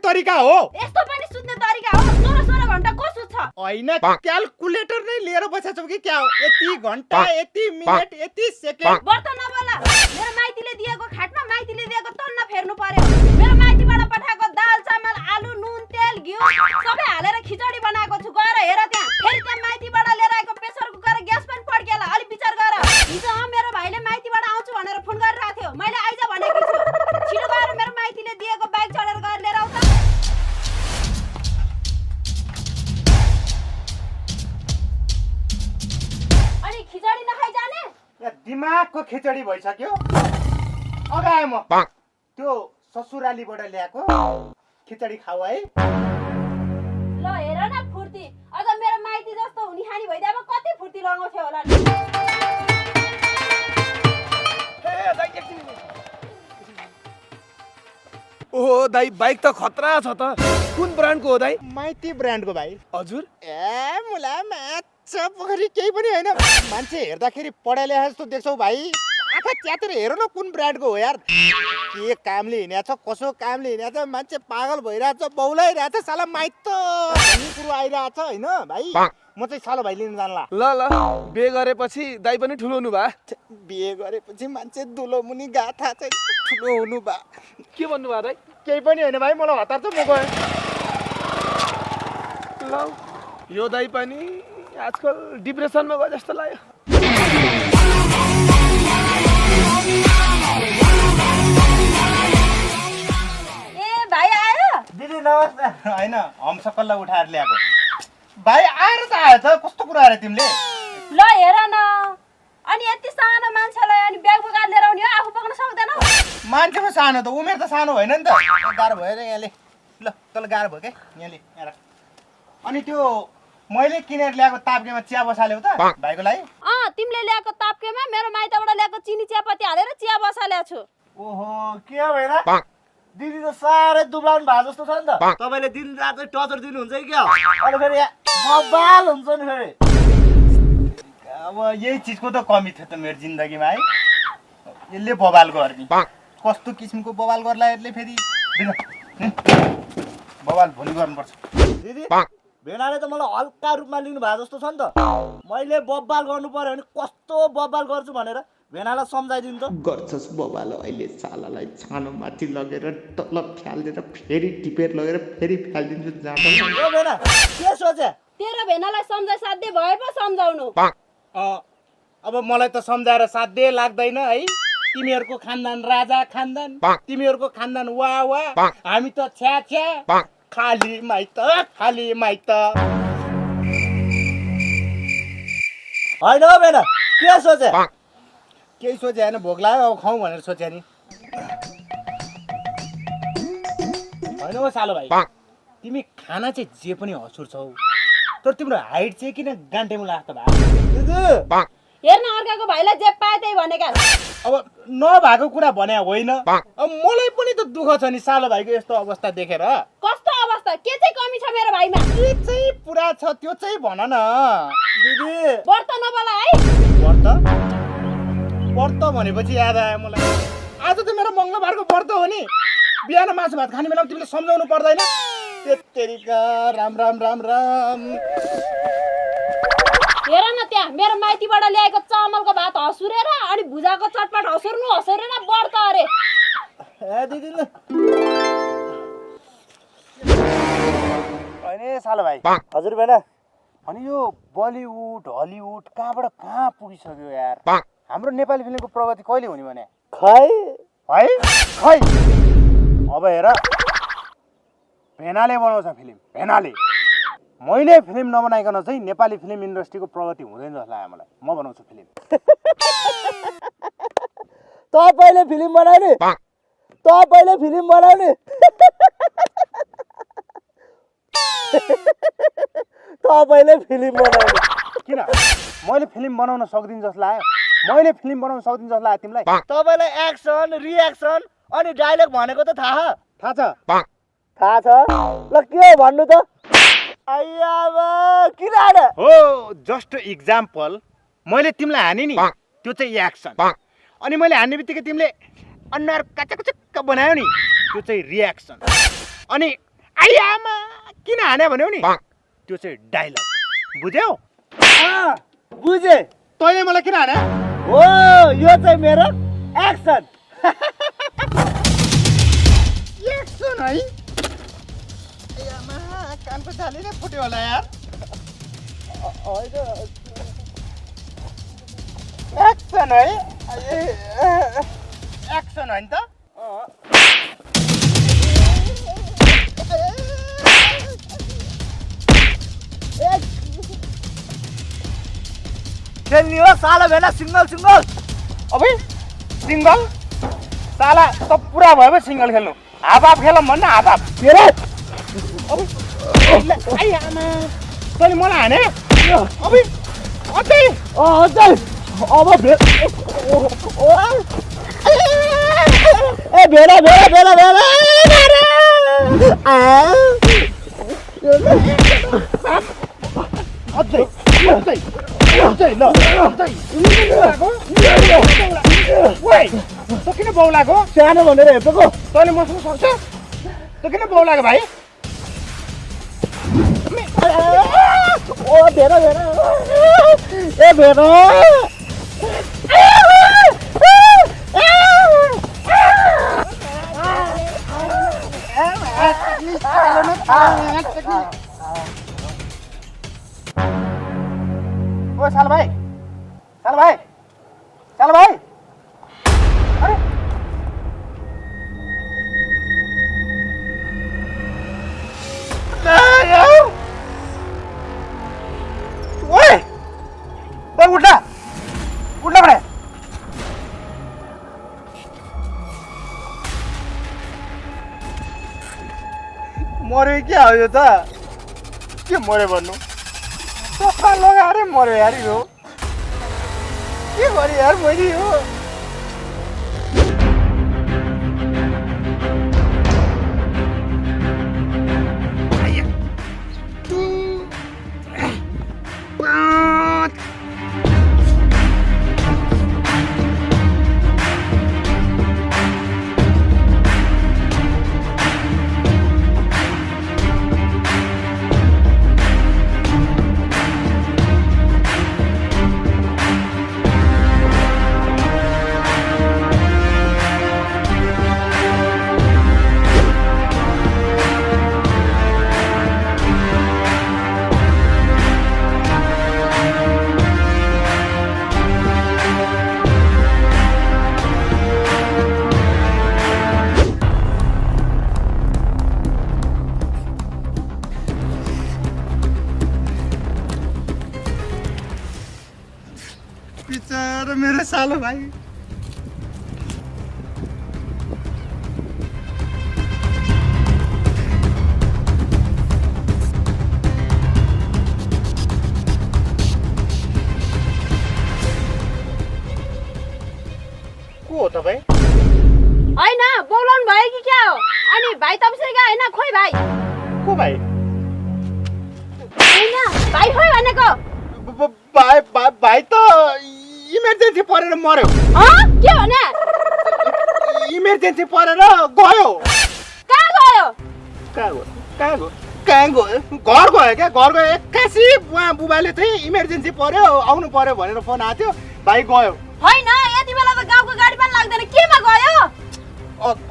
तरिका हो। यस्तो पनि सुत्ने तरिका हो? 16 घण्टा को सुत्छ? हैन क्याल्कुलेटर नै लिएर बसेछौ कि क्या हो? यति घण्टा, यति मिनेट, यति सेकेन्ड। व्रत नबोला। मेरो माइतीले दिएको खाटमा माइतीले दिएको तन्न फेर्नु पर्यो। मेरो माइतीबाट पठाएको दाल चामल आलु नुन तेल घिउ सबै हालेर खिचडी बनाएको छु। गएर हेर त्यहाँ। फेरि त्यहाँ माइतीबाट लिएर आएको प्रेसर कुकर ग्यास पनि पड्केला। अलि विचार गर। हिजो मेरो भाइले माइतीबाट आउँछु भनेर फोन गरिरहेको थियो। मैले आइज भनेकी छु। छिटो गएर मेरो माइतीले दिएको बाइक चढेर गएर लिएर आऊ त। अनि खिचडी नखाइ जाने? या दिमागको खिचडी भइसक्यो। अगाए म त्यो ससुरालीबाट ल्याएको खिचडी खाऊ है। ल हेर न फुर्ती। अझ मेरो माइती जस्तो हुनी खानी भइदिए अब कति फुर्ती लगाउँथ्यो होला नि। ओहो दाइ बाइक त खतरा छ त। कुन ब्रान्डको हो दाइ? माइती ब्रान्डको भाइ। हजुर ए मुला माछा पोखरी केही पनि होइन। मान्छे हेर्दाखेरि पढाइले जस्तो देख्छौ भाइ। आँखा च्यातेर हेर न कुन ब्रान्डको हो यार। के कामले हिँडेछ, कसो कामले हिँडेछ, मान्छे पागल भइरहेछ, बौलाइरहेछ। साला माइत भन्ने कुरो आइरहेछ होइन भाइ। म चाहिँ सालो भाइ लिन जानला। ल ल बे गरेपछि दाइ पनि ठुलो हुनु भा। बिहे गरेपछि मान्छे दुलो मुनि गाथा चाहिँ ठुलो हुनु भा। के भन्नु भा दाइ? केही पनि होइन भाइ, मलाई हतार छ, म गएँ। ल यो दाइ पनि आजकल डिप्रेसनमा गयो जस्तो लाग्यो। ए भाइ आयो? दिदी नमस्ते। होइन हमसकललाई उठाएर ल्याएको भाइ। आएर त आयो त। कस्तो कुरा अरे तिमीले? ल हेर न। अनि यति सानो मान्छेलाई अनि ब्याग बोकाएर लिएर आउने हो? आफू बोक्न सक्दैनौ? मान्छे पो सानो त, उमेर त सानो होइन नि त। गाह्रो भयो र यहाँले। ल तँलाई गाह्रो भयो क्या यहाँले यहाँ। अनि त्यो मैले किनेर ल्याएको ताप्केमा चिया बसाल्यौ त भाइको लागि? तिमीले ल्याएको ताप्केमा मेरो माइतबाट ल्याएको चिनी चियापत्ती हालेर चिया बसालेको छु। ओहो के भएर दिदी त साह्रै दुब्लाउनु भएको जस्तो छ नि त। तपाईँले दिन रात टर्चर दिनुहुन्छ कि क्या हो? अनि फेरि बबाल हुन्छ नि फेरि। अब यही चिजको त कमी थियो त मेरो जिन्दगीमा है। यसले बवाल गर्ने। कस्तो किसिमको बवाल गर्ला यसले फेरि। बवाल भोलि गर्नुपर्छ। दिदी भेनाले त मलाई हल्का रूपमा लिनु भएको जस्तो छ नि त। मैले बब्बाल गर्नु पर्यो भने कस्तो बब्बाल गर्छु भनेर भेनालाई सम्झाइदिनु त। गर्छस् बबाल अहिले सालालाई छानो माथि लगेर तल फ्यालेर फेरि टिपेर लगेर फेरि फ्यालिदिन्छु जाँदा। ओ भेना के सोचे? तेरो भेनालाई सम्झाइ साध्य भए पो सम्झाउनु। अब मलाई त सम्झाएर साध्य लाग्दैन है। तिमीहरूको खानदान राजा खानदान, तिमीहरूको खानदान वा वा, हामी त छ्या छ्या, खाली माइत खाली माइत। होइन हो भेना के सोचे? केही सोचे होइन, भोक लाग्यो अब खाउँ भनेर सोचे नि। होइन हो सालो भाइ, तिमी खाना चाहिँ जे पनि हसुर छौ, तर तिम्रो हाइट चाहिँ किन गान्टेमुला लाग्छ भा? हेर्न अर्काको भाइलाई जे पाए त्यही भनेका। अब नभएको कुरा भने होइन। अब मलाई पनि त दुःख छ नि सालो भाइको यस्तो अवस्था देखेर। कस्तो अवस्था? के चाहिँ कमी छ मेरो भाइमा? के चाहिँ पुरा छ त्यो चाहिँ भन न दिदी। व्रत नबोला है। व्रत भनेपछि याद आयो मलाई। आज त मेरो मङ्गलबारको व्रत हो नि। बिहान मासु भात खाने बेलामा तिमीले सम्झाउनु पर्दैन? तेत्तेरीका राम राम राम राम। हेर न त्यहाँ मेरो माइतीबाट ल्याएको चामलको भात हसुरेर अनि भुजाको चटपट हसुरेर व्रत अरे। ए दिदी ल होइन सालो भाइ। हजुर भेना। अनि यो बलिउड हलिउड कहाँबाट कहाँ पुगिसक्यो यार। हाम्रो नेपाली फिल्मको प्रगति कहिले हुने भने? खै है खै। अब हेर भेनाले बनाउँछ फिल्म, भेनाले। मैले फिल्म नबनाइकन चाहिँ नेपाली फिल्म इन्डस्ट्रीको प्रगति हुँदैन जस्तो लाग्यो मलाई। म बनाउँछु फिल्म। तपाईँले फिल्म बनाउने? तपाईँले फिल्म बनाउने? तपाईँले फिल्म बनाउने? किन मैले फिल्म बनाउन सक्दिनँ जस्तो लाग्यो? मैले फिल्म बनाउन सक्दिनँ जस्तो लाग्यो तिमीलाई? तपाईँलाई एक्सन रिएक्सन अनि डायलग भनेको त थाहा थाहा छ? थाहा छ। ल के भन्नु त? आइया किन आएर? हो जस्ट इक्जाम्पल। मैले तिमीलाई हाने नि, त्यो चाहिँ एक्सन। अनि मैले हान्ने बित्तिकै तिमीले अनुहार कचक बनायो नि, त्यो चाहिँ रिएक्सन। अनि आइयामा किन हाने भन्यौ नि त्यो चाहिँ डायलग बुझ्यौ बुझे तैँले मलाई किन हाने हो यो चाहिँ मेरो एक्सन एक्सन है आइयामा कानको छाली नै फुट्यो होला यार एक्सन है एक्सन होइन त खेल्ने हो साला भेला सिङ्गल सिङ्गल अबे सिङ्गल साला त पुरा भयो बे सिङ्गल खेल्नु हाफ हाफ खेलौँ भन्न हाफ हाफ तेरो आइयामा तैँले मलाई हाने अबे अझै अझै अब ए भेला भेला भेला भेला अझै अझै अझै ल अझै ओइ तँ किन बौलाको सानो भनेर हेपेको तैँले मसँग सक्छ तँ किन बौलाको भाइ ओ भेरा भेरा ए भेरा ओ साल भाइ साल भाइ साल भाइ अरे ओए ओए उठ्ला उठ्ला बडे मर्यो क्या हो यो त के मर्यो भन्नु टक्का लगाएर मर्यो यार यो के गरेँ यार मैले यो बिचारा मेरो सालो भाइ को हो तपाईँ होइन बोलाउनु भयो कि क्या हो अनि भाइ तपाईँसँग होइन खोइ भाइ को भाइ होइन भाइ खोइ भनेको भाइ भाइ त इमर्जेन्सी परेर मर्यो के भने इमर्जेन्सी परेर गयो कहाँ गयो कहाँ गयो कहाँ गयो कहाँ गयो घर गयो क्या घर गयो एक्कासी उहाँ बुबाले चाहिँ इमर्जेन्सी पर्यो आउनु पर्यो भनेर फोन आएको थियो भाइ गयो होइन यति बेला त गाउँको गाडी पनि लाग्दैन केमा गयो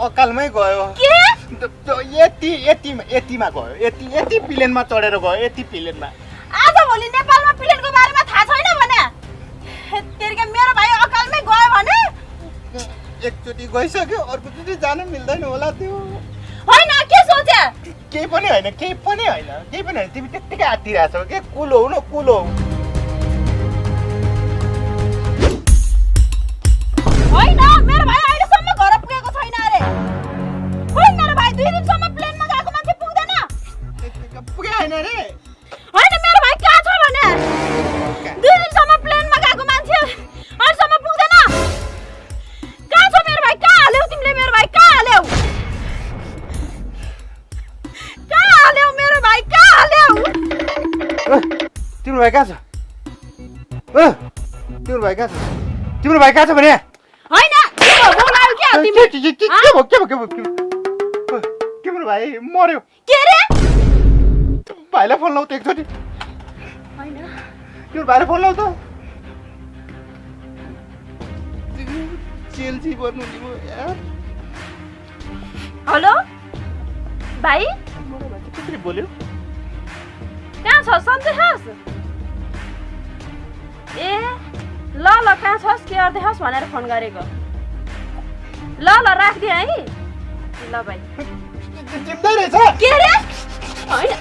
अकालमै गयो के यतिमा गयो यति प्लेनमा चढेर गयो यति प्लेनमा आज भोलि नेपालमा प्लेनको बारेमा थाहा छैन भने तेरिका मेरो भाइ अकालमै गयो भने एकचोटि गइसक्यो अर्कोचोटि जान मिल्दैन होला त्यो होइन के सोचे केही पनि होइन तिमी त्यत्तिकै आत्तिरहेछौ के कुल हौ न कुल हौ होइन मेरो भाइ अहिलेसम्म घर पुगेको छैन अरे होइन मेरो भाइ 2 दिनसम्म प्लेनमा गएको मान्छे पुग्दैन पुगे होइन रे होइन मेरो भाइ कहाँ छ भने 2 दिनसम्म प्लेनमा गएको मान्छे अहिलेसम्म पुग्दैन कहाँ छ मेरो भाइ कहाँ हाल्यौ तिमीले मेरो भाइ कहाँ हाल्यौ मेरो भाइ कहाँ हाल्यौ तिम्रो भाइ कहाँ छ तिम्रो भाइ कहाँ छ भने होइन के बोलायो के तिमी के भयो मेरो भाइ मर्यो। के रे? भाइलाई फोन लाउ त एकचोटि। हैन यो भाइलाई फोन लाउ त। जेल जीवन हुने भयो यार। हेलो भाइ मेरो भाइ कसरी बोल्यो? कहाँ छ सन्चै छस्? ए ल ल कहाँ छस् के गर्दै छस् भनेर फोन गरेको। ल ल राखिदिएँ है। ल भाइ जित्दै रहेछ। के रे? हैन